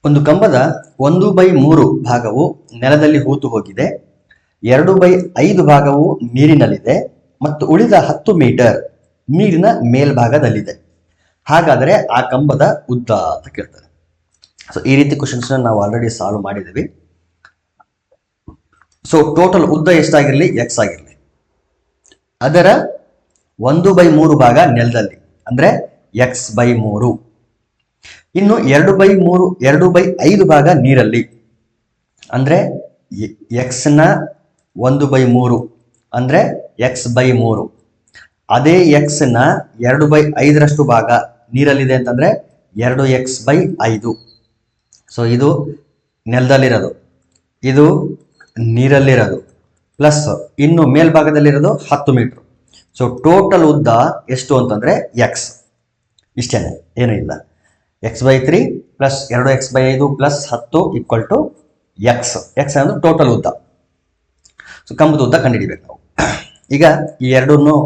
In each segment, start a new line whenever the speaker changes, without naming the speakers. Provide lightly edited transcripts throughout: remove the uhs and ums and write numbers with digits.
ಒಂದು ಕಂಬದ 1/3 ಭಾಗವು ನೆಲದಲ್ಲಿ ಹೂತು ಹೋಗಿದೆ, 2/5 ಭಾಗವು ನೀರಿನಲ್ಲಿದೆ ಮತ್ತು ಉಳಿದ 10 ಮೀಟರ್ ನೀರಿನ ಮೇಲ್ಭಾಗದಲ್ಲಿದೆ. ಹಾಗಾದರೆ ಆ ಕಂಬದ ಉದ್ದ ಅಂತ ಕೇಳ್ತಾರೆ. ಸೊ ಈ ರೀತಿ ಕ್ವಶನ್ಸ್ ನಾವು ಆಲ್ರೆಡಿ ಸಾಲ್ವ್ ಮಾಡಿದ್ದೀವಿ. ಸೊ ಟೋಟಲ್ ಉದ್ದ ಎಷ್ಟಾಗಿರಲಿ, ಎಕ್ಸ್ ಆಗಿರಲಿ, ಅದರ 1/3 ಭಾಗ ನೆಲದಲ್ಲಿ ಅಂದ್ರೆ x/3. ಇನ್ನು 2/5 ಭಾಗ ನೀರಲ್ಲಿ ಅಂದ್ರೆ x ನ 1/3 ಅಂದ್ರೆ x/3. ಅದೇ x ನ 2/5 ಭಾಗ ನೀರಲ್ಲಿದೆ ಅಂತಂದ್ರೆ 2x/5. ಸೊ ಇದು ನೆಲದಲ್ಲಿರೋದು, ಇದು ನೀರಲ್ಲಿರೋದು, ಪ್ಲಸ್ ಇನ್ನು ಮೇಲ್ಭಾಗದಲ್ಲಿರೋದು 10 ಮೀಟರ್. ಸೊ ಟೋಟಲ್ ಉದ್ದ ಎಷ್ಟು ಅಂತಂದ್ರೆ ಎಕ್ಸ್. ಇಷ್ಟೇನೆ, ಏನೂ ಇಲ್ಲ. x/3 plus 2x/5 plus 10 equal to x. X ಅಂದ್ರೆ ಟೋಟಲ್ ಉದ್ದ. ಸೊ ಕಂಬದ ಉದ್ದ ಕಂಡುಹಿಡಿಬೇಕು ನಾವು. ಈಗ ಈ ಎರಡನ್ನು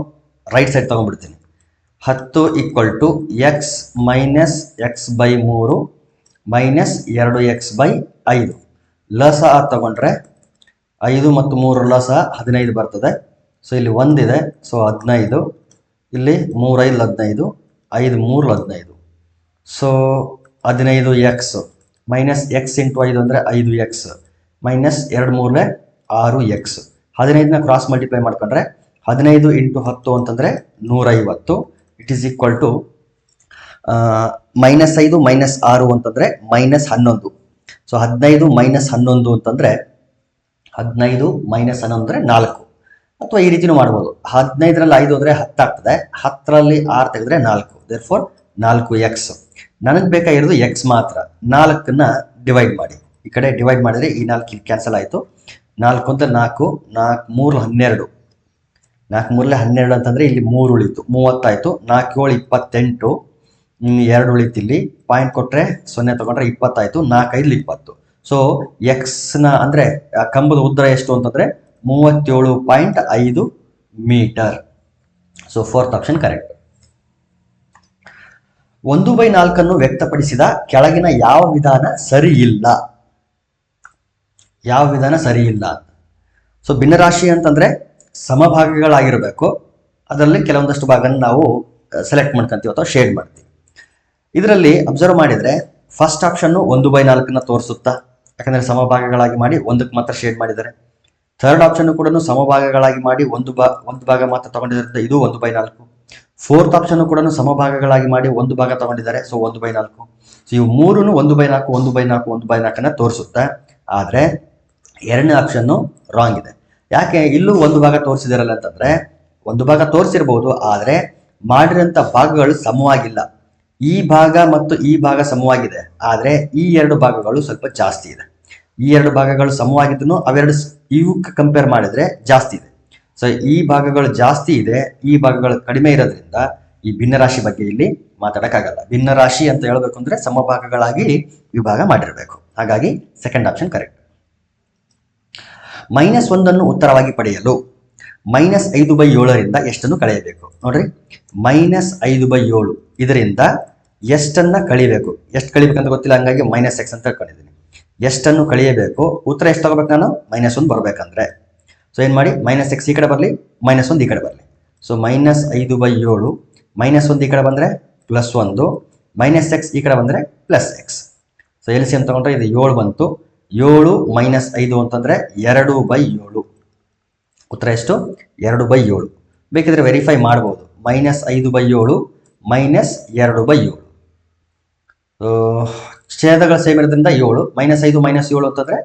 ರೈಟ್ ಸೈಡ್ ತಗೊಂಡ್ಬಿಡ್ತೀನಿ. 10 equal to x minus x/3 minus 2x/5. ಲಸ ತಗೊಂಡ್ರೆ 5 ಮತ್ತು 3 ಲಸ 15 ಬರ್ತದೆ. ಸೊ ಇಲ್ಲಿ ಒಂದಿದೆ, ಸೊ 15. ಇಲ್ಲಿ 3 5 15, 5 3 15. So 15x minus x into 5 ಅಂದರೆ 5x minus 2 3 6x. 15ನ cross multiply ಮಾಡ್ಕೊಂಡ್ರೆ 15 ಇಂಟು 10 ಅಂತಂದರೆ 150. It is equal to -5 minus 6 ಅಂತಂದರೆ -11. ಸೊ 15 ಮೈನಸ್ 11 ಅಂತಂದರೆ 15 ಮೈನಸ್ 11 ಅಂದರೆ 4. ಅಥವಾ ಈ ರೀತಿನೂ ಮಾಡ್ಬೋದು. 15ರಲ್ಲಿ 5 ಹೋದರೆ 10 ಆಗ್ತದೆ, 10ರಲ್ಲಿ 6 ತೆಗೆದ್ರೆ 4. Therefore 4x. ನನಗೆ ಬೇಕಾಗಿರೋದು ಎಕ್ಸ್ ಮಾತ್ರ. 4ನ್ನ ಡಿವೈಡ್ ಮಾಡಿ, ಈ ಕಡೆ ಡಿವೈಡ್ ಮಾಡಿದ್ರೆ ಈ 4 ಕ್ಯಾನ್ಸಲ್ ಆಯಿತು. 4 ಅಂತ 4, 4 3 12, 4 3 12 ಅಂತಂದರೆ ಇಲ್ಲಿ 3 ಉಳಿತು, 30 ಆಯಿತು. 4 7 28, 2 ಉಳಿತು. ಇಲ್ಲಿ ಪಾಯಿಂಟ್ ಕೊಟ್ಟರೆ 0 ತಗೊಂಡ್ರೆ 20 ಆಯಿತು. 4 5 20. ಸೊ ಎಕ್ಸ್ನ ಅಂದರೆ ಕಂಬದ ಉದ್ದ ಎಷ್ಟು ಅಂತಂದರೆ 37.5 metre. So 4th option correct. 1/4 ವ್ಯಕ್ತಪಡಿಸಿದ ಕೆಳಗಿನ ಯಾವ ವಿಧಾನ ಸರಿ ಇಲ್ಲ? ಯಾವ ವಿಧಾನ ಸರಿ ಇಲ್ಲ? ಸೊ ಭಿನ್ನರಾಶಿ ಅಂತಂದ್ರೆ ಸಮಭಾಗಗಳಾಗಿರಬೇಕು. ಅದರಲ್ಲಿ ಕೆಲವೊಂದಷ್ಟು ಭಾಗನ ನಾವು ಸೆಲೆಕ್ಟ್ ಮಾಡ್ಕೊಂತೀವಿ ಅಥವಾ ಶೇಡ್ ಮಾಡ್ತೀವಿ. ಇದರಲ್ಲಿ ಅಬ್ಸರ್ವ್ ಮಾಡಿದ್ರೆ ಫಸ್ಟ್ ಆಪ್ಷನ್ 1/4 ತೋರಿಸುತ್ತಾ, ಯಾಕಂದ್ರೆ ಸಮಭಾಗಗಳಾಗಿ ಮಾಡಿ ಒಂದಕ್ಕೆ ಮಾತ್ರ ಶೇಡ್ ಮಾಡಿದ್ದಾರೆ. ಥರ್ಡ್ ಆಪ್ಷನ್ ಕೂಡ ಸಮಭಾಗಗಳಾಗಿ ಮಾಡಿ ಒಂದು ಭಾಗ ಮಾತ್ರ ತಗೊಂಡಿದ್ದರಿಂದ ಇದು 1/4. ಫೋರ್ತ್ ಆಪ್ಷನ್ ಕೂಡ ಸಮಭಾಗಗಳಾಗಿ ಮಾಡಿ ಒಂದು ಭಾಗ ತಗೊಂಡಿದ್ದಾರೆ, ಸೊ 1/4. ಸೊ ಇವು ಮೂರೂ 1/4 1/4 1/4 ತೋರಿಸುತ್ತೆ. ಆದರೆ ಎರಡನೇ ಆಪ್ಷನ್ನು ರಾಂಗ್ ಇದೆ. ಯಾಕೆ? ಇಲ್ಲೂ ಒಂದು ಭಾಗ ತೋರಿಸಿದಾರಲ್ಲ ಅಂತಂದ್ರೆ, ಒಂದು ಭಾಗ ತೋರಿಸಿರ್ಬೋದು, ಆದರೆ ಮಾಡಿರೋಂಥ ಭಾಗಗಳು ಸಮವಾಗಿಲ್ಲ. ಈ ಭಾಗ ಮತ್ತು ಈ ಭಾಗ ಸಮವಾಗಿದೆ, ಆದರೆ ಈ ಎರಡು ಭಾಗಗಳು ಸ್ವಲ್ಪ ಜಾಸ್ತಿ ಇದೆ. ಈ ಎರಡು ಭಾಗಗಳು ಸಮವಾಗಿದ್ದನು ಅವೆರಡು ಇವಕ್ಕೆ ಕಂಪೇರ್ ಮಾಡಿದ್ರೆ ಜಾಸ್ತಿ ಇದೆ. ಸೊ ಈ ಭಾಗಗಳು ಜಾಸ್ತಿ ಇದೆ, ಈ ಭಾಗಗಳು ಕಡಿಮೆ ಇರೋದ್ರಿಂದ ಈ ಭಿನ್ನರಾಶಿ ಬಗ್ಗೆ ಇಲ್ಲಿ ಮಾತಾಡೋಕ್ಕಾಗಲ್ಲ. ಭಿನ್ನರಾಶಿ ಅಂತ ಹೇಳ್ಬೇಕು ಅಂದ್ರೆ ಸಮಭಾಗಗಳಾಗಿ ವಿಭಾಗ ಮಾಡಿರಬೇಕು. ಹಾಗಾಗಿ ಸೆಕೆಂಡ್ ಆಪ್ಷನ್ ಕರೆಕ್ಟ್. -1 ಉತ್ತರವಾಗಿ ಪಡೆಯಲು -5/7ರಿಂದ ಎಷ್ಟನ್ನು ಕಳೆಯಬೇಕು? ನೋಡ್ರಿ, -5/7 ಇದರಿಂದ ಎಷ್ಟನ್ನ ಕಳಿಬೇಕು? ಎಷ್ಟು ಕಳಿಬೇಕಂತ ಗೊತ್ತಿಲ್ಲ, ಹಂಗಾಗಿ -x ಅಂತ ಹೇಳ್ಕೊಂಡಿದ್ದೀನಿ. ಎಷ್ಟನ್ನು ಕಳಿಯಬೇಕು? ಉತ್ತರ ಎಷ್ಟು ತಗೋಬೇಕು ನಾನು? -1 ಬರ್ಬೇಕಂದ್ರೆ. ಸೊ ಏನು ಮಾಡಿ, -x ಈ ಕಡೆ ಬರಲಿ, -1 ಈ ಕಡೆ ಬರಲಿ. ಸೊ -5/7 -1 ಈ ಕಡೆ ಬಂದರೆ +1, -x ಈ ಕಡೆ ಬಂದರೆ +x. ಸೊ LCM ತಗೊಂಡ್ರೆ ಇದು 7 ಬಂತು. 7 -5 ಅಂತಂದರೆ 2/7. ಉತ್ತರ ಎಷ್ಟು? 2/7. ಬೇಕಿದ್ರೆ ವೆರಿಫೈ ಮಾಡ್ಬೋದು. -5/7 -2/7. ಛೇದಗಳ ಸೇಮ್ ಇರೋದ್ರಿಂದ 7, -5 -7 ಅಂತಂದರೆ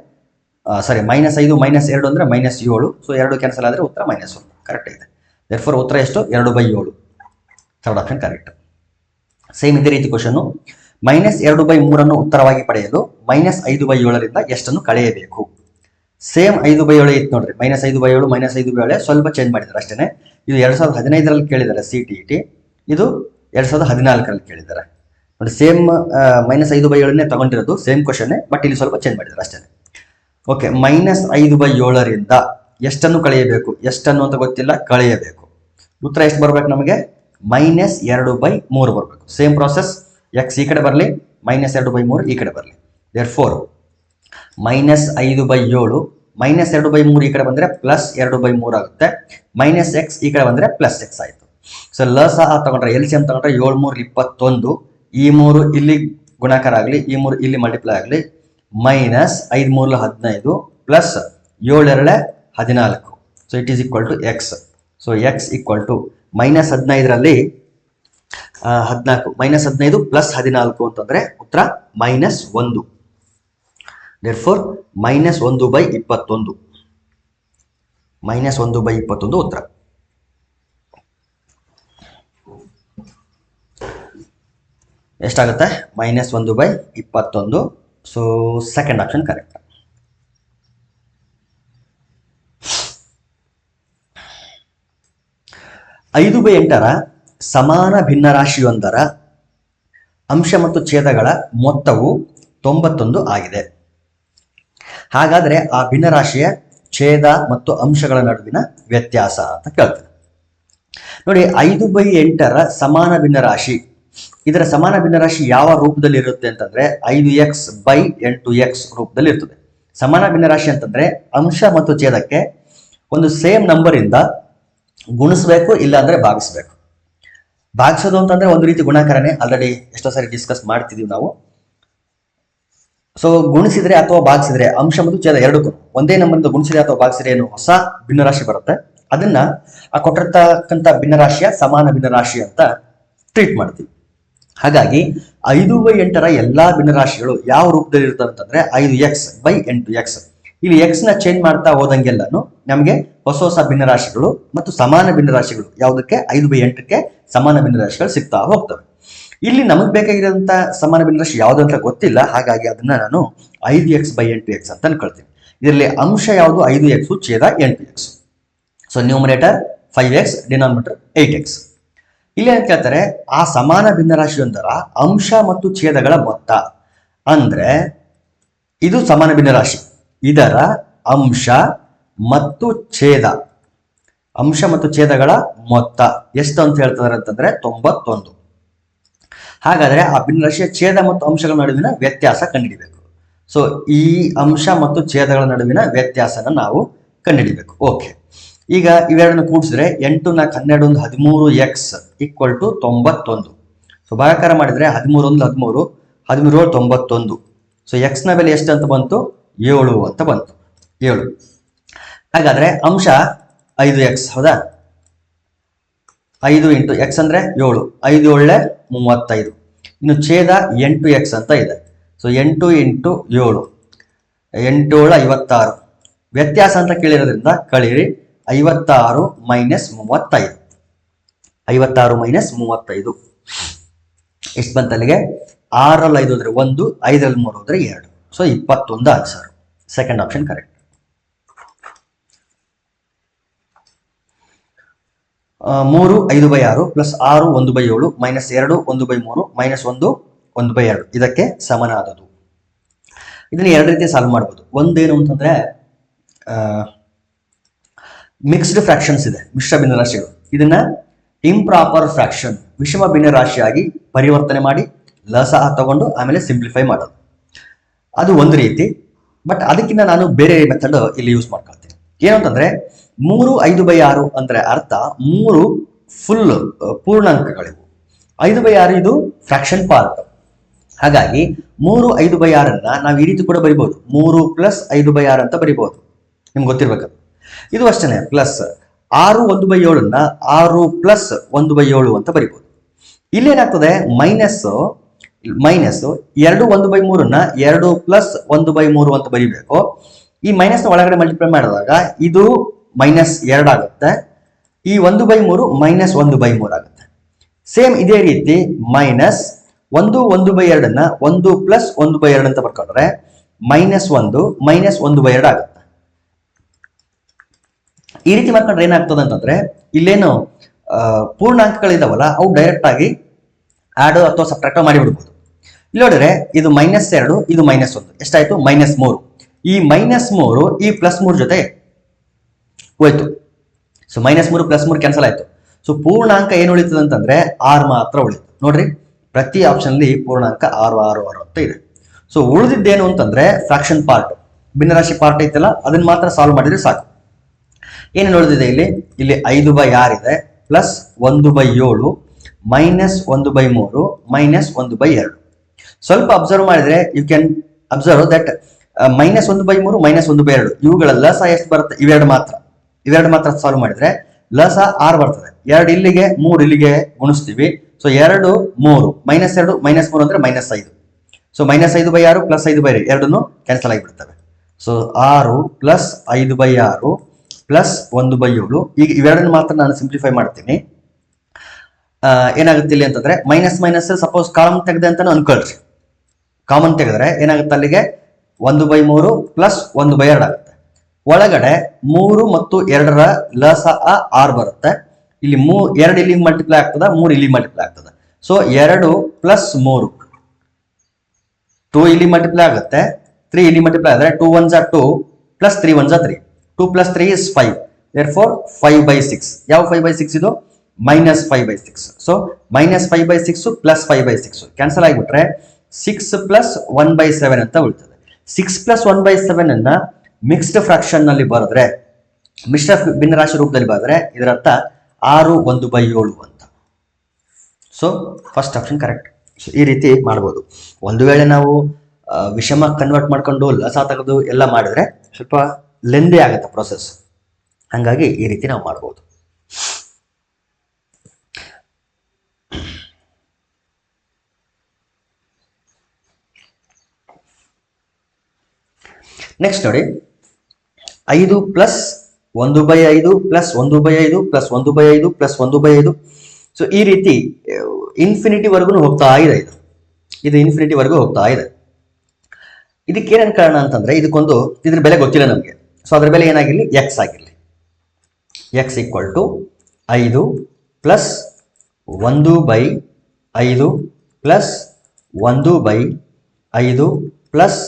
ಸಾರಿ -5 -2 ಅಂದರೆ -7. ಸೊ 2 ಕ್ಯಾನ್ಸಲ್ ಆದರೆ ಉತ್ತರ -1 ಕರೆಕ್ಟ್ ಇದೆ. ದೇರ್ಫೋರ್ ಉತ್ತರ ಎಷ್ಟು? 2/7. Third option correct. ಸೇಮ್ ಇದೇ ರೀತಿ ಕ್ವಶನ್. -2/3 ಉತ್ತರವಾಗಿ ಪಡೆಯಲು -5/7ರಿಂದ ಎಷ್ಟನ್ನು ಕಳೆಯಬೇಕು? ಸೇಮ್ 5/7 ಇತ್ತು ನೋಡ್ರಿ. -5/7 -5/7 ಸ್ವಲ್ಪ ಚೇಂಜ್ ಮಾಡಿದ್ದಾರೆ ಅಷ್ಟೇ. ಇದು 2015ರಲ್ಲಿ ಕೇಳಿದ್ದಾರೆ CTET, ಇದು 2014ರಲ್ಲಿ ಕೇಳಿದ್ದಾರೆ ನೋಡಿ. ಸೇಮ್ -5/7 ತಗೊಂಡಿರೋದು, ಸೇಮ್ ಕ್ವಶನ್ನೇ, ಬಟ್ ಇಲ್ಲಿ ಸ್ವಲ್ಪ ಚೇಂಜ್ ಮಾಡಿದ್ದಾರೆ ಅಷ್ಟೇ. ಓಕೆ, -5/7ರಿಂದ ಎಷ್ಟನ್ನು ಕಳೆಯಬೇಕು? ಎಷ್ಟನ್ನು ಅಂತ ಗೊತ್ತಿಲ್ಲ, ಕಳೆಯಬೇಕು. ಉತ್ತರ ಎಷ್ಟು ಬರ್ಬೇಕು ನಮಗೆ? -2/3 ಬರಬೇಕು. Same process. x ಈ ಕಡೆ ಬರಲಿ, -2/3 ಈ ಕಡೆ ಬರಲಿ. ದೇರ್ಫೋರ್ -5/7 -2/3 ಈ ಕಡೆ ಬಂದರೆ +2/3 ಆಗುತ್ತೆ. -x ಈ ಕಡೆ ಬಂದರೆ +x ಆಯಿತು. ಸೊ ಲಸಹ ತಗೊಂಡ್ರೆ LCM ತಗೊಂಡ್ರೆ 7 3 21, ಈ 3 ಇಲ್ಲಿ ಗುಣಾಕಾರ ಆಗಲಿ, ಈ 3 ಇಲ್ಲಿ ಮಲ್ಟಿಪ್ಲೈ ಆಗಲಿ, -5 3 15 plus 7 2 14. So it is equal to x. So x equal to -15ರಲ್ಲಿ 14 -15 + 14 ಅಂತಂದ್ರೆ ಉತ್ತರ -1. therefore -1/21 -1/21 ಉತ್ತರ. ಎಷ್ಟಾಗುತ್ತೆ? -1/21. So second option correct. ಐದು ಬೈ 8ರ ಸಮಾನ ಭಿನ್ನರಾಶಿಯೊಂದರ ಅಂಶ ಮತ್ತು ಛೇದಗಳ ಮೊತ್ತವು 91 ಆಗಿದೆ. ಹಾಗಾದರೆ ಆ ಭಿನ್ನರಾಶಿಯ ಛೇದ ಮತ್ತು ಅಂಶಗಳ ನಡುವಿನ ವ್ಯತ್ಯಾಸ ಅಂತ ಕೇಳ್ತೇನೆ. ನೋಡಿ, 5/8ರ ಸಮಾನ ಭಿನ್ನರಾಶಿ, ಇದರ ಸಮಾನ ಭಿನ್ನರಾಶಿ ಯಾವ ರೂಪದಲ್ಲಿ ಇರುತ್ತೆ ಅಂತಂದ್ರೆ 5x/8x ರೂಪದಲ್ಲಿ ಇರ್ತದೆ. ಸಮಾನ ಭಿನ್ನರಾಶಿ ಅಂತಂದ್ರೆ ಅಂಶ ಮತ್ತು ಛೇದಕ್ಕೆ ಒಂದು ಸೇಮ್ ನಂಬರ್ ಇಂದ ಗುಣಿಸ್ಬೇಕು, ಇಲ್ಲ ಅಂದ್ರೆ ಭಾಗಿಸ್ಬೇಕು. ಭಾಗಿಸೋದು ಅಂತಂದ್ರೆ ಒಂದು ರೀತಿ ಗುಣಾಕಾರನೇ, ಆಲ್ರೆಡಿ ಎಷ್ಟೋ ಸಾರಿ ಡಿಸ್ಕಸ್ ಮಾಡ್ತಿದೀವಿ ನಾವು. ಸೊ ಗುಣಿಸಿದ್ರೆ ಅಥವಾ ಭಾಗಿಸಿದ್ರೆ ಅಂಶ ಮತ್ತು ಛೇದ ಎರಡಕ್ಕೂ ಒಂದೇ ನಂಬರಿಂದ ಗುಣಿಸಿದ್ರೆ ಅಥವಾ ಭಾಗಿಸಿದ್ರೆ ಏನು ಹೊಸ ಭಿನ್ನರಾಶಿ ಬರುತ್ತೆ. ಅದನ್ನ ಆ ಕೊಟ್ಟಿರ್ತಕ್ಕಂಥ ಭಿನ್ನರಾಶಿಯ ಸಮಾನ ಭಿನ್ನರಾಶಿ ಅಂತ ಟ್ರೀಟ್ ಮಾಡ್ತೀವಿ. ಹಾಗಾಗಿ 5/8ರ ಎಲ್ಲಾ ಭಿನ್ನರಾಶಿಗಳು ಯಾವ ರೂಪದಲ್ಲಿ ಇರ್ತವೆ ಅಂತಂದ್ರೆ 5x/8x. ಇಲ್ಲಿ x ನ ಚೇಂಜ್ ಮಾಡ್ತಾ ಹೋದಂಗೆಲ್ಲಾನು ನಮಗೆ ಹೊಸ ಹೊಸ ಭಿನ್ನರಾಶಿಗಳು ಮತ್ತು ಸಮಾನ ಭಿನ್ನರಾಶಿಗಳು ಯಾವುದಕ್ಕೆ 5/8ಕ್ಕೆ ಸಮಾನ ಭಿನ್ನರಾಶಿಗಳು ಸಿಗ್ತಾ ಹೋಗ್ತವೆ. ಇಲ್ಲಿ ನಮಗೆ ಬೇಕಾಗಿರೋಂಥ ಸಮಾನ ಭಿನ್ನರಾಶಿ ಯಾವುದು ಅಂತ ಗೊತ್ತಿಲ್ಲ, ಹಾಗಾಗಿ ಅದನ್ನ ನಾನು 5x/8x ಅಂತ ಅನ್ಕೊಳ್ತೀನಿ. ಇದರಲ್ಲಿ ಅಂಶ ಯಾವುದು? 5x, ಛೇದ 8x. So numerator 5x, denominator 8x. ಇಲ್ಲಿ ಏನ್ ಕೇಳ್ತಾರೆ? ಆ ಸಮಾನ ಭಿನ್ನರಾಶಿಯೊಂದರ ಅಂಶ ಮತ್ತು ಛೇದಗಳ ಮೊತ್ತ ಅಂದ್ರೆ ಇದು ಸಮಾನ ಭಿನ್ನರಾಶಿ, ಇದರ ಅಂಶ ಮತ್ತು ಛೇದಗಳ ಮೊತ್ತ ಎಷ್ಟು ಅಂತ ಹೇಳ್ತಾರೆ ಅಂತಂದ್ರೆ 91. ಹಾಗಾದ್ರೆ ಆ ಭಿನ್ನರಾಶಿಯ ಛೇದ ಮತ್ತು ಅಂಶಗಳ ನಡುವಿನ ವ್ಯತ್ಯಾಸ ಕಂಡುಹಿಡಿಬೇಕು. ಸೊ ಈ ಅಂಶ ಮತ್ತು ಛೇದಗಳ ನಡುವಿನ ವ್ಯತ್ಯಾಸನ ನಾವು ಕಂಡುಹಿಡಿಬೇಕು. ಓಕೆ, ಈಗ ಇವೆರಡನ್ನು ಕೂಡಿಸಿದ್ರೆ 8 4 12 13x = 91. ಸೊ ಭಾಗಾಕಾರ ಮಾಡಿದ್ರೆ 13 1 13, 13 91. ಸೊ x ನ ಬೆಲೆ ಎಷ್ಟು ಅಂತ ಬಂತು? 7 ಅಂತ ಬಂತು, 7. ಹಾಗಾದ್ರೆ ಅಂಶ 5x, ಹೌದಾ? 5 × x ಅಂದ್ರೆ 7, 5 7 35. ಇನ್ನು ಛೇದ 8x ಅಂತ ಇದೆ. ಸೊ 8 × 7, 8 7 56. ವ್ಯತ್ಯಾಸ ಅಂತ ಕೇಳಿರೋದ್ರಿಂದ ಕಳೀರಿ 56 - 35. 56 - 35 ಎಷ್ಟು ಬಂತ ಅಲ್ಲಿಗೆ? 6ರಲ್ಲಿ 5 ಹೋದ್ರೆ 1, 5ರಲ್ಲಿ 3 ಹೋದ್ರೆ 2. So 21 answer. Second option correct. 3 5/6 + 6 1/7 - 2 1/3 - 1 1/2 ಇದಕ್ಕೆ ಸಮನಾದದು. ಇದನ್ನ ಎರಡು ರೀತಿ ಸಾಲ್ವ್ ಮಾಡ್ಬೋದು. ಒಂದೇನು ಅಂತಂದ್ರೆ ಮಿಕ್ಸ್ಡ್ ಫ್ರಾಕ್ಷನ್ಸ್ ಇದೆ, ಮಿಶ್ರ ಭಿನ್ನರಾಶಿಗಳು. ಇದನ್ನ ಇಂಪ್ರಾಪರ್ ಫ್ರಾಕ್ಷನ್, ವಿಷಮ ಭಿನ್ನರಾಶಿಯಾಗಿ ಪರಿವರ್ತನೆ ಮಾಡಿ ಲಸಹ ತಗೊಂಡು ಆಮೇಲೆ ಸಿಂಪ್ಲಿಫೈ ಮಾಡೋದು, ಅದು ಒಂದು ರೀತಿ. ಬಟ್ ಅದಕ್ಕಿಂತ ನಾನು ಬೇರೆ ಮೆಥಡ್ ಇಲ್ಲಿ ಯೂಸ್ ಮಾಡ್ಕೊಳ್ತೀನಿ. ಏನಂತಂದ್ರೆ 3 5/6 ಅಂದ್ರೆ ಅರ್ಥ 3 ಫುಲ್ ಪೂರ್ಣಾಂಕಗಳಿವು, 5/6 ಇದು ಫ್ರಾಕ್ಷನ್ ಪಾರ್ಟ್. ಹಾಗಾಗಿ 3 5/6 ನಾವು ಈ ರೀತಿ ಕೂಡ ಬರಿಬಹುದು, 3 + 5/6 ಅಂತ ಬರಿಬಹುದು, ನಿಮ್ಗೆ ಗೊತ್ತಿರ್ಬೇಕು. ಇದು ಅಷ್ಟೇ, ಪ್ಲಸ್ 6 1/7 6 + 1/7 ಅಂತ ಬರಿಬಹುದು. ಇಲ್ಲೇನಾಗ್ತದೆ? ಮೈನಸ್ 2 1/3 2 + 1/3 ಅಂತ ಬರಿಬೇಕು. ಈ ಮೈನಸ್ ನ ಒಳಗಡೆ ಮಲ್ಟಿಪ್ಲೈ ಮಾಡಿದಾಗ ಇದು -2 ಆಗುತ್ತೆ, ಈ 1/3 -1/3 ಆಗುತ್ತೆ. ಸೇಮ್ ಇದೇ ರೀತಿ -1 1/2 1 + 1/2 ಅಂತ ಬರ್ಕೊಂಡ್ರೆ -1 -1/2 ಆಗುತ್ತೆ. ಈ ರೀತಿ ಮಾಡ್ಕೊಂಡ್ರೆ ಏನಾಗ್ತದೆ ಅಂತಂದ್ರೆ ಇಲ್ಲೇನು ಪೂರ್ಣಾಂಕಗಳಿದಾವಲ್ಲ ಅವು ಡೈರೆಕ್ಟ್ ಆಗಿ ಆಡ್ ಅಥವಾ ಸಬ್ಟ್ರಾಕ್ಟ್ ಮಾಡಿಬಿಡ್ಬೋದು. ಇಲ್ಲಿ ನೋಡಿದ್ರೆ ಇದು -2 ಇದು -1 ಎಷ್ಟಾಯ್ತು? -3. ಈ -3 ಈ +3 ಜೊತೆ ಹೋಯ್ತು. ಸೊ -3 +3 ಕ್ಯಾನ್ಸಲ್ ಆಯ್ತು. ಸೊ ಪೂರ್ಣಾಂಕ ಏನು ಉಳಿತದೆ ಅಂತಂದ್ರೆ 6 ಮಾತ್ರ ಉಳಿತು. ನೋಡ್ರಿ, ಪ್ರತಿ ಆಪ್ಷನ್ ಅಲ್ಲಿ ಪೂರ್ಣಾಂಕ 6 6 6 ಅಂತ ಇದೆ. ಸೊ ಉಳಿದಿದ್ದೇನು ಅಂತಂದ್ರೆ ಫ್ರಾಕ್ಷನ್ ಪಾರ್ಟ್, ಭಿನ್ನರಾಶಿ ಪಾರ್ಟ್ ಐತಲ್ಲ, ಅದನ್ನ ಮಾತ್ರ ಸಾಲ್ವ್ ಮಾಡಿದ್ರೆ ಸಾಕು. ಏನೇನು ಉಳಿದಿದೆ ಇಲ್ಲಿ? ಇಲ್ಲಿ 5/6 ಇದೆ, ಪ್ಲಸ್ 1/7 ಮೈನಸ್ 1/3 ಮೈನಸ್ 1/2. ಸ್ವಲ್ಪ ಅಬ್ಸರ್ವ್ ಮಾಡಿದ್ರೆ you can observe that minus 1/3 minus 1/2 ಇವುಗಳ ಲಸ ಎಷ್ಟು ಬರುತ್ತೆ? ಇವೆರಡು ಮಾತ್ರ ಸಾಲ್ವ್ ಮಾಡಿದ್ರೆ ಲಸ 6 ಬರ್ತದೆ. 2 ಇಲ್ಲಿಗೆ 3 ಇಲ್ಲಿಗೆ ಗುಣಿಸ್ತೀವಿ. ಸೊ 2 3 -2 -3 ಅಂದ್ರೆ -5. ಸೊ -5/6 ಪ್ಲಸ್ 5/2 ಎರಡನ್ನು ಕ್ಯಾನ್ಸಲ್ ಆಗಿಬಿಡ್ತವೆ. So 6 plus 5/6 plus 1/7. ಈಗ ಇವೆರಡನ್ನು ಮಾತ್ರ ನಾನು ಸಿಂಪ್ಲಿಫೈ ಮಾಡ್ತೀನಿ. ಏನಾಗುತ್ತೆ ಇಲ್ಲಿ ಅಂತಂದ್ರೆ ಮೈನಸ್ ಮೈನಸ್ ಸಪೋಸ್ ಕಾಮನ್ ತೆಗೆದೆ ಅಂತಾನು ಅನ್ಕೊಳ್ರಿ. ಕಾಮನ್ ತೆಗೆದ್ರೆ ಏನಾಗುತ್ತೆ ಅಲ್ಲಿಗೆ 1/3 ಪ್ಲಸ್ 1/2 ಆಗುತ್ತೆ. ಒಳಗಡೆ 3 ಮತ್ತು 2ರ ಲಸ 6 ಬರುತ್ತೆ. ಇಲ್ಲಿ 2 ಇಲ್ಲಿಗೆ ಮಲ್ಟಿಪ್ಲೈ ಆಗ್ತದ, 3 ಇಲ್ಲಿಗೆ ಮಲ್ಟಿಪ್ಲೈ ಆಗ್ತದೆ. ಸೊ 2 ಪ್ಲಸ್ 3 2 ಇಲ್ಲಿ ಮಲ್ಟಿಪ್ಲೈ ಆಗುತ್ತೆ, 3 ಇಲ್ಲಿ ಮಲ್ಟಿಪ್ಲೈ ಆದ್ರೆ 2 1 2 ಪ್ಲಸ್ 3 1 3 2 ಪ್ಲಸ್ 3 is 5. therefore 5/6. ಯಾವ 5/6 ಇದು? -5/6. ಸೊ -5/6 ಪ್ಲಸ್ 5/6 ಕ್ಯಾನ್ಸಲ್ ಆಗಿಬಿಟ್ರೆ 6 ಪ್ಲಸ್ 1/7 ಅಂತ ಉಳಿತದೆ. 6 ಪ್ಲಸ್ 1/7 ಅನ್ನ ಮಿಕ್ಸ್ಡ್ ಫ್ರಾಕ್ಷನ್ ನಲ್ಲಿ ಬರೆದ್ರೆ, ಮಿಶ್ರ ಭಿನ್ನರಾಶಿ ರೂಪದಲ್ಲಿ ಬರೆದ್ರೆ ಇದರ ಅರ್ಥ 6 1/7 ಅಂತ. So first option correct. So ಈ ರೀತಿ ಮಾಡ್ಬೋದು. ಒಂದು ವೇಳೆ ನಾವು ವಿಷಮ ಕನ್ವರ್ಟ್ ಮಾಡ್ಕೊಂಡು ಲಸ ತೆಗೆದು ಎಲ್ಲ ಮಾಡಿದ್ರೆ ಸ್ವಲ್ಪ ಲೆಂದಿ ಆಗುತ್ತೆ ಪ್ರೊಸೆಸ್. ಹಂಗಾಗಿ ಈ ರೀತಿ ನಾವು ಮಾಡ್ಬೋದು. ನೆಕ್ಸ್ಟ್ ನೋಡಿ, 5 plus 1/5 plus 1/5 plus 1/5 plus 1/5. So ಈ ರೀತಿ ಇನ್ಫಿನಿಟಿ ವರ್ಗು ಹೋಗ್ತಾ ಇದೆ. ಇದು ಇನ್ಫಿನಿಟಿ ವರ್ಗು ಹೋಗ್ತಾ ಇದೆ. ಇದಕ್ಕೆ ಏನೇನು ಕಾರಣ ಅಂತಂದ್ರೆ ಇದ್ರ ಬೆಲೆ ಗೊತ್ತಿಲ್ಲ ನಮಗೆ. ಸೊ ಅದ್ರ ಬೆಲೆ ಏನಾಗಿರ್ಲಿ? ಎಕ್ಸ್ ಆಗಿರ್ಲಿ. X equal to 5 plus 1/5 plus 1/5 plus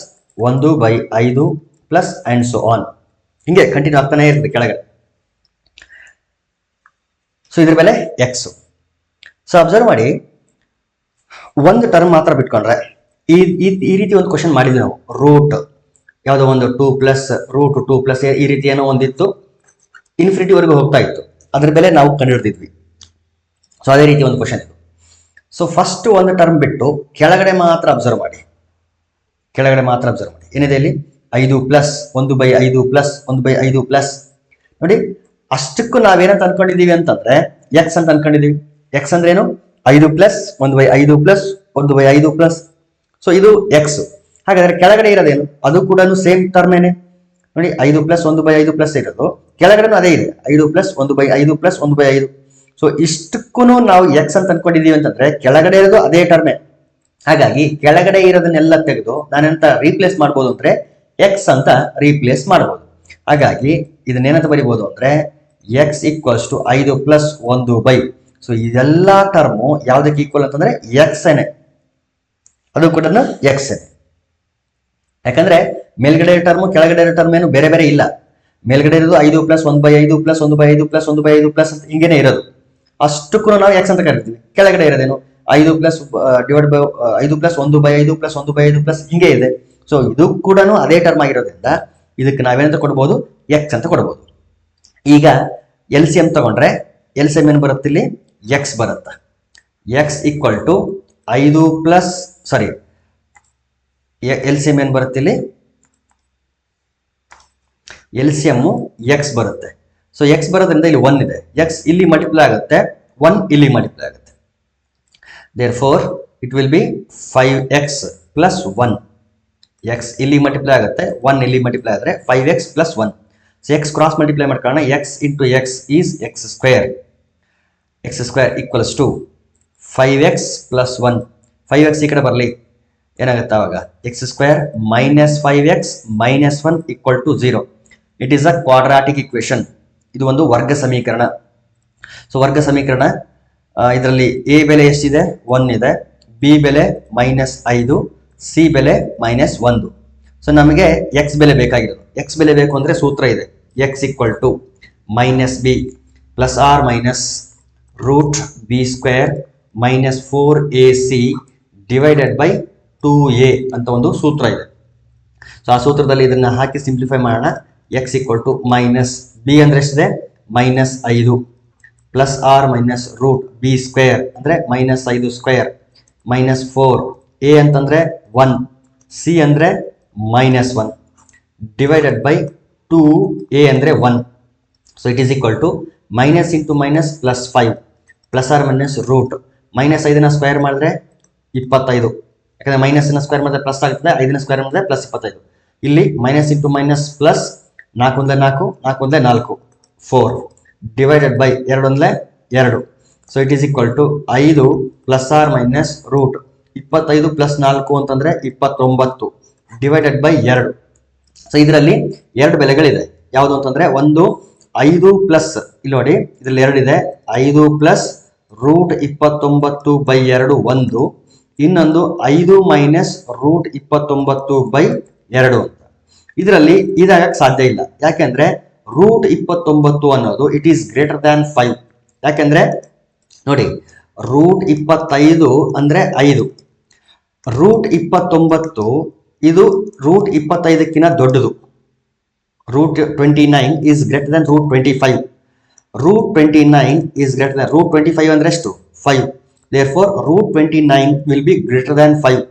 1/5 plus and so on. ಹಿಂಗೆ ಕಂಟಿನ್ಯೂ ಆಗ್ತಾನೆ ಇರ್ತದೆ ಕೆಳಗಡೆ. ಸೊ ಇದ್ರ ಬೆಲೆ ಎಕ್ಸ್. ಸೊ ಅಬ್ಸರ್ವ್ ಮಾಡಿ, ಒಂದು ಟರ್ಮ್ ಮಾತ್ರ ಬಿಟ್ಕೊಂಡ್ರೆ ಈ ರೀತಿ ಒಂದು ಕ್ವಶನ್ ಮಾಡಿದ್ವಿ ನಾವು. ರೂಟ್ ಯಾವುದೋ ಒಂದು 2 ಪ್ಲಸ್ ರೂಟ್ 2 ಪ್ಲಸ್ ಈ ರೀತಿ ಏನೋ ಒಂದಿತ್ತು, ಇನ್ಫಿನಿಟಿ ವರೆಗೂ ಹೋಗ್ತಾ ಇತ್ತು. ಅದ್ರ ಬೆಲೆ ನಾವು ಕಂಡುಹಿಡಿದಿದ್ವಿ. ಸೊ ಅದೇ ರೀತಿ ಒಂದು ಕ್ವಶನ್ ಇದು. ಸೊ ಫಸ್ಟ್ ಒಂದು ಟರ್ಮ್ ಬಿಟ್ಟು ಕೆಳಗಡೆ ಮಾತ್ರ ಅಬ್ಸರ್ವ್ ಮಾಡಿ. ಏನಿದೆ ಇಲ್ಲಿ? 5 ಪ್ಲಸ್ 1/5 ಪ್ಲಸ್ 1/5 ಪ್ಲಸ್. ನೋಡಿ, ಅಷ್ಟಕ್ಕೂ ನಾವೇನಂತ ಅನ್ಕೊಂಡಿದೀವಿ ಅಂತಂದ್ರೆ ಎಕ್ಸ್ ಅಂತ ಅನ್ಕೊಂಡಿದೀವಿ. ಎಕ್ಸ್ ಅಂದ್ರೆ ಏನು? 5 ಪ್ಲಸ್ 1/5 ಪ್ಲಸ್ 1/5 ಪ್ಲಸ್. ಸೊ ಇದು ಎಕ್ಸ್. ಹಾಗಾದ್ರೆ ಕೆಳಗಡೆ ಇರೋದೇನು? ಅದು ಕೂಡ ಸೇಮ್ ಟರ್ಮ್ ಏನೇ ನೋಡಿ. 5 ಪ್ಲಸ್ 1/5 ಪ್ಲಸ್ ಇರೋದು, ಕೆಳಗಡೆ ಅದೇ ಇದೆ 5 ಪ್ಲಸ್ 1/5 ಪ್ಲಸ್ 1/5. ಸೊ ಇಷ್ಟಕ್ಕೂ ನಾವು ಎಕ್ಸ್ ಅಂತ ಅನ್ಕೊಂಡಿದೀವಿ ಅಂತಂದ್ರೆ ಕೆಳಗಡೆ ಇರೋದು ಅದೇ ಟರ್ಮೇ. ಹಾಗಾಗಿ ಕೆಳಗಡೆ ಇರೋದನ್ನೆಲ್ಲ ತೆಗೆದು ನಾನೆಂತ ರೀಪ್ಲೇಸ್ ಮಾಡ್ಬೋದು ಅಂದ್ರೆ ಎಕ್ಸ್ ಅಂತ ರೀಪ್ಲೇಸ್ ಮಾಡ್ಬೋದು. ಹಾಗಾಗಿ ಇದನ್ನೇನಂತ ಬರಿಬೋದು ಅಂದ್ರೆ x equals to 5 plus 1/. So ಇದೆಲ್ಲ ಟರ್ಮು ಯಾವ್ದಕ್ಕೆ ಈಕ್ವಲ್ ಅಂತಂದ್ರೆ ಎಕ್ಸ್ ಏನೆ, ಅದು ಕೂಡ ಎಕ್ಸ್ ಏನೆ. ಯಾಕಂದ್ರೆ ಮೇಲ್ಗಡೆ ಟರ್ಮ್ ಕೆಳಗಡೆ ಟರ್ಮ್ ಏನು ಬೇರೆ ಬೇರೆ ಇಲ್ಲ. ಮೇಲ್ಗಡೆ ಇರೋದು 5 ಪ್ಲಸ್ 1/5 ಪ್ಲಸ್ 1/5 ಪ್ಲಸ್ 1/5 ಪ್ಲಸ್ ಅಂತ ಹಿಂಗೇನೆ ಇರೋದು. ಅಷ್ಟಕ್ಕೂ ನಾವು ಎಕ್ಸ್ ಅಂತ ಕರಿತೀವಿ. ಕೆಳಗಡೆ ಇರೋದೇನು? 5 plus divide by 5 plus 1/5 plus 1/5 plus ಹಿಂಗೆ ಇದೆ. ಸೊ ಇದು ಕೂಡ ಅದೇ ಟರ್ಮ್ ಆಗಿರೋದ್ರಿಂದ ಇದಕ್ಕೆ ನಾವೇನಂತ ಕೊಡ್ಬೋದು? ಎಕ್ಸ್ ಅಂತ ಕೊಡ್ಬೋದು. ಈಗ ಎಲ್ ಸಿ ಎಂ ತಗೊಂಡ್ರೆ ಎಲ್ ಸಿ ಎಂ ಏನು ಬರುತ್ತೆ? ಇಲ್ಲಿ ಎಕ್ಸ್ ಬರುತ್ತೆ. X equal to 5 plus L C M ಏನು ಬರುತ್ತೆ? ಇಲ್ಲಿ ಎಲ್ ಸಿ ಎಂ ಎಕ್ಸ್ ಬರುತ್ತೆ. ಸೊ ಎಕ್ಸ್ ಬರೋದ್ರಿಂದ ಇಲ್ಲಿ 1 ಇದೆ. ಎಕ್ಸ್ ಇಲ್ಲಿ ಮಲ್ಟಿಪ್ಲೈ ಆಗುತ್ತೆ, 1 ಇಲ್ಲಿ ಮಲ್ಟಿಪ್ಲೈ ಆಗುತ್ತೆ. therefore it will be 5x plus 1. x ಇಲ್ಲಿ ಮಲ್ಟಿಪ್ಲೈ ಆಗುತ್ತೆ, 1 ಇಲ್ಲಿ ಮಲ್ಟಿಪ್ಲೈ ಆದ್ರೆ 5x plus 1. So x cross multiply ಮಾಡ್ಕೊಳ್ಳೋಣ. x into x is x square. x square equals to 5x plus 1. 5x ಈ ಕಡೆ ಬರಲಿ, ಏನಾಗುತ್ತೆ ಆವಾಗ? x square minus 5x minus 1 equal to 0. It is a quadratic equation. ಇದು ಒಂದು ವರ್ಗ ಸಮೀಕರಣ. ಸೊ ವರ್ಗ ಸಮೀಕರಣ ಇದರಲ್ಲಿ ಎ ಬೆಲೆ ಎಷ್ಟಿದೆ? 1 ಇದೆ. ಬಿ ಬೆಲೆ -5, ಸಿ ಬೆಲೆ -1. ಸೊ ನಮಗೆ ಎಕ್ಸ್ ಬೆಲೆ ಬೇಕಾಗಿರೋದು. ಎಕ್ಸ್ ಬೆಲೆ ಬೇಕು ಅಂದ್ರೆ ಸೂತ್ರ ಇದೆ. X equal to -b plus or minus root b² -4ac divided by 2a ಅಂತ ಒಂದು ಸೂತ್ರ ಇದೆ. ಸೊ ಆ ಸೂತ್ರದಲ್ಲಿ ಇದನ್ನ ಹಾಕಿ ಸಿಂಪ್ಲಿಫೈ ಮಾಡೋಣ. X equal to minus b ಅಂದ್ರೆ ಎಷ್ಟಿದೆ -5 plus or minus root b square ಅಂದರೆ -5 ಸ್ಕ್ವೇರ್ -4 ಎ ಅಂತಂದರೆ 1 ಸಿ ಅಂದರೆ -1 ಡಿವೈಡೆಡ್ ಬೈ 2a ಅಂದರೆ 1. So it is equal to minus into minus plus 5 plus or minus root -5ನ square ಮಾಡಿದ್ರೆ 25, ಯಾಕಂದರೆ ಮೈನಸ್ನ square ಮಾಡಿದ್ರೆ ಪ್ಲಸ್ ಆಗ್ತದೆ, 5ನ ಸ್ಕ್ವೇರ್ ಮಾಡಿದ್ರೆ ಪ್ಲಸ್ 25. ಇಲ್ಲಿ minus into minus plus 4 1 4 4 1 4 4 divided by 2 1 2. So it is equal to 5 plus or minus root 25 plus 4 ಅಂತಂದರೆ 29 divided by 2. So ಇದರಲ್ಲಿ 2 ಬೆಲೆಗಳಿದೆ. ಯಾವುದು ಅಂತಂದರೆ ಒಂದು 5 ಪ್ಲಸ್, ಇಲ್ಲಿ ನೋಡಿ ಇದರಲ್ಲಿ 2 ಇದೆ, 5 ಪ್ಲಸ್ ರೂಟ್ 29 ಬೈ 2 ಒಂದು, ಇನ್ನೊಂದು 5 ಮೈನಸ್ ರೂಟ್ 29 ಬೈ 2 ಅಂತ. ಇದರಲ್ಲಿ ಇದಾಗಕ್ಕೆ ಸಾಧ್ಯ ಇಲ್ಲ. ಯಾಕೆಂದ್ರೆ ರೂಟ್ 29 ಅನ್ನೋದು ಇಟ್ ಈಸ್ ಗ್ರೇಟರ್ ದ್ಯಾನ್ 5. ಯಾಕೆಂದ್ರೆ ನೋಡಿ ರೂಟ್ 25 ಅಂದ್ರೆ 5, ರೂಟ್ 29 ಇದು ರೂಟ್ 25ಕ್ಕಿಂತ ದೊಡ್ಡದು. Root 29 is greater than root 25. Root 29 is greater than root 25 ಅಂದ್ರೆ ಎಷ್ಟು 5. Therefore root 29 will be greater than 5.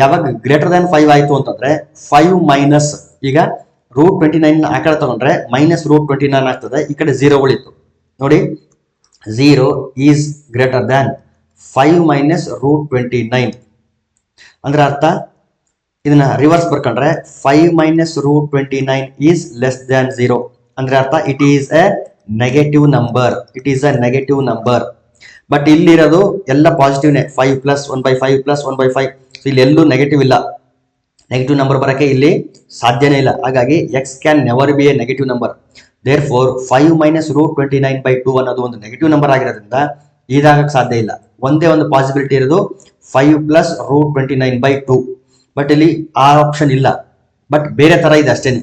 ಯಾವಾಗ ಗ್ರೇಟರ್ ದ್ಯಾನ್ 5 ಆಯಿತು ಅಂತಂದ್ರೆ 5 ಮೈನಸ್, ಈಗ ರೂಟ್ 29 ಆ ಕಡೆ ತಗೊಂಡ್ರೆ ಮೈನಸ್ ರೂಟ್ 29 ಆಗ್ತದೆ, ಈ ಕಡೆ 0 ಉಳಿತು ನೋಡಿ. 0 is greater than 5 minus root 29 ಅಂದ್ರೆ ಅರ್ಥ, ಇದನ್ನ ರಿವರ್ಸ್ ಬರ್ಕೊಂಡ್ರೆ 5 minus root 29 is less than 0 ಅಂದ್ರೆ ಅರ್ಥ it is a negative number. It is a negative number. But ಇಲ್ಲಿರೋದು ಎಲ್ಲ ಪಾಸಿಟಿವ್ನೇ, 5 ಪ್ಲಸ್ 1/5 ಪ್ಲಸ್ 1/5. ಸೊ ಇಲ್ಲಿ ಎಲ್ಲೂ ನೆಗೆಟಿವ್ ಇಲ್ಲ. ನೆಗೆಟಿವ್ ನಂಬರ್ ಬರೋಕ್ಕೆ ಇಲ್ಲಿ ಸಾಧ್ಯನೇ ಇಲ್ಲ. ಹಾಗಾಗಿ x can never be a negative number. Therefore 5 minus root 29/2 ಅನ್ನೋದು ಒಂದು ನೆಗೆಟಿವ್ ನಂಬರ್ ಆಗಿರೋದ್ರಿಂದ ಇದಾಗಕ್ಕೆ ಸಾಧ್ಯ ಇಲ್ಲ. ಒಂದೇ ಒಂದು ಪಾಸಿಬಿಲಿಟಿ ಇರೋದು 5 ಪ್ಲಸ್ ರೂಟ್ 29/2. ಬಟ್ ಇಲ್ಲಿ ಆ ಆಪ್ಷನ್ ಇಲ್ಲ, ಬಟ್ ಬೇರೆ ಥರ ಇದೆ ಅಷ್ಟೇನೆ.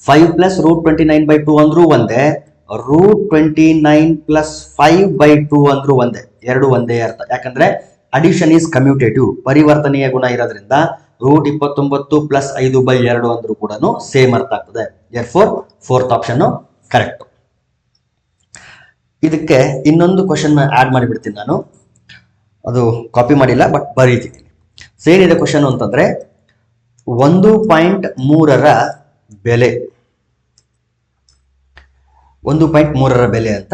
5 ಪ್ಲಸ್ ರೂಟ್ 29/2 ಅಂದ್ರೂ ಒಂದೇ, ರೂಟ್ 29 ಪ್ಲಸ್ 5/2 ಅಂದ್ರೂ ಒಂದೇ, ಎರಡು ಒಂದೇ ಅರ್ಥ. ಯಾಕಂದ್ರೆ ಅಡಿಷನ್ ಈಸ್ ಕಮ್ಯೂಟೇಟಿವ್, ಪರಿವರ್ತನೀಯ ಗುಣ ಇರೋದ್ರಿಂದ ರೂಟ್ 29 ಪ್ಲಸ್ 5/2 ಅಂದ್ರೂ ಕೂಡ ಸೇಮ್ ಅರ್ಥ ಆಗ್ತದೆ. Therefore fourth option correct. ಇದಕ್ಕೆ ಇನ್ನೊಂದು ಕ್ವಶನ್ ಆಡ್ ಮಾಡಿಬಿಡ್ತೀನಿ ನಾನು, ಅದು ಕಾಪಿ ಮಾಡಿಲ್ಲ ಬಟ್ ಬರೀತೀನಿ. ಸೇರಿದೆ ಕ್ವಶನ್ ಅಂತಂದ್ರೆ 1.3ರ ಬೆಲೆ, 1.3ರ ಬೆಲೆ ಅಂತ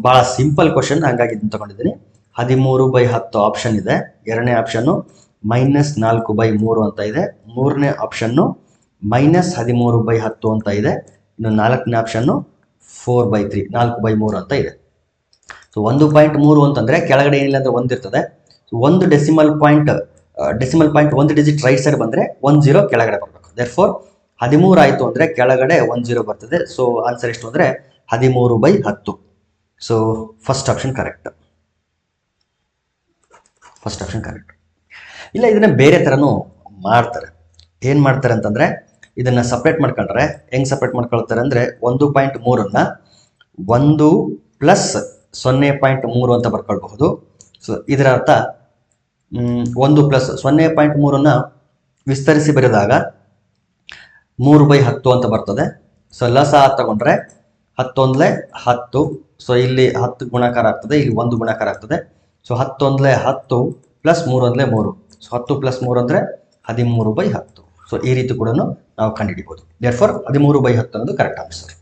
ಬಹಳ ಸಿಂಪಲ್ ಕ್ವಶನ್, ಹಾಗಾಗಿ ಇದನ್ನು ತಗೊಂಡಿದ್ದೀನಿ. 13/10 ಆಪ್ಷನ್ ಇದೆ. ಎರಡನೇ ಆಪ್ಷನ್ನು -4/3 ಅಂತ ಇದೆ. ಮೂರನೇ ಆಪ್ಷನ್ನು -13/10 ಅಂತ ಇದೆ. ಇನ್ನು ನಾಲ್ಕನೇ ಆಪ್ಷನ್ನು 4/3 4/3 ಅಂತ ಇದೆ. ಸೊ 1.3 ಅಂತಂದ್ರೆ ಕೆಳಗಡೆ ಏನಿಲ್ಲ ಅಂದ್ರೆ 1 ಇರ್ತದೆ. ಒಂದು ಡೆಸಿಮಲ್ ಪಾಯಿಂಟ್ ಒಂದು ಡಿಜಿಟ್ ರೈಟ್ ಸೈಡ್ ಬಂದ್ರೆ 10 ಕೆಳಗಡೆ ಬರಬೇಕು. ದೇರ್ಫೋರ್ 13 ಆಯಿತು ಅಂದ್ರೆ ಕೆಳಗಡೆ 10 ಬರ್ತದೆ. ಸೊ ಆನ್ಸರ್ ಎಷ್ಟು ಅಂದ್ರೆ 13/10. So first option correct. First option correct. ಇಲ್ಲ, ಇದನ್ನ ಬೇರೆ ಥರನೂ ಮಾಡ್ತಾರೆ. ಏನು ಮಾಡ್ತಾರೆ ಅಂತಂದರೆ, ಇದನ್ನು ಸಪ್ರೇಟ್ ಮಾಡ್ಕೊಂಡ್ರೆ ಹೆಂಗೆ ಸಪ್ರೇಟ್ ಮಾಡ್ಕೊಳ್ತಾರೆ ಅಂದರೆ 1.3ನ್ನ 1 ಪ್ಲಸ್ 0.3 ಅಂತ ಬರ್ಕೊಳ್ಬಹುದು. ಸೊ ಇದರ ಅರ್ಥ 1 ಪ್ಲಸ್ 0.3ನ್ನ ವಿಸ್ತರಿಸಿ ಬರೆದಾಗ 3/10 ಅಂತ ಬರ್ತದೆ. ಸೊ ಲಸ ತಗೊಂಡ್ರೆ 10 1 10. ಸೊ ಇಲ್ಲಿ 10 ಗುಣಾಕಾರ ಆಗ್ತದೆ, ಇಲ್ಲಿ 1 ಗುಣಾಕಾರ ಆಗ್ತದೆ. So 10 1 10 plus 3 1 3. ಸೊ 10 ಪ್ಲಸ್ 3 ಅಂದರೆ 13/10. ಸೊ ಈ ರೀತಿ ಕೂಡ ನಾವು ಕಂಡುಹಿಡಿಬಹುದು. ದೇರ್ಫೋರ್ 13/10 ಅನ್ನೋದು ಕರೆಕ್ಟ್ ಆನ್ಸರ್.